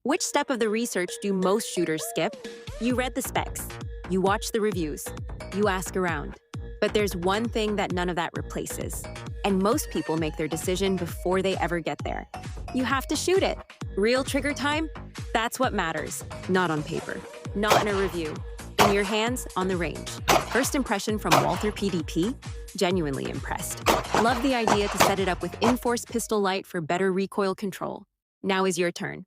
Which step of the research do most shooters skip? You read the specs, you watch the reviews, you ask around. But there's one thing that none of that replaces. And most people make their decision before they ever get there. You have to shoot it. Real trigger time? That's what matters. Not on paper, not in a review. In your hands, on the range. First impression from Walther PDP? Genuinely impressed. Love the idea to set it up with in-force pistol light for better recoil control. Now is your turn.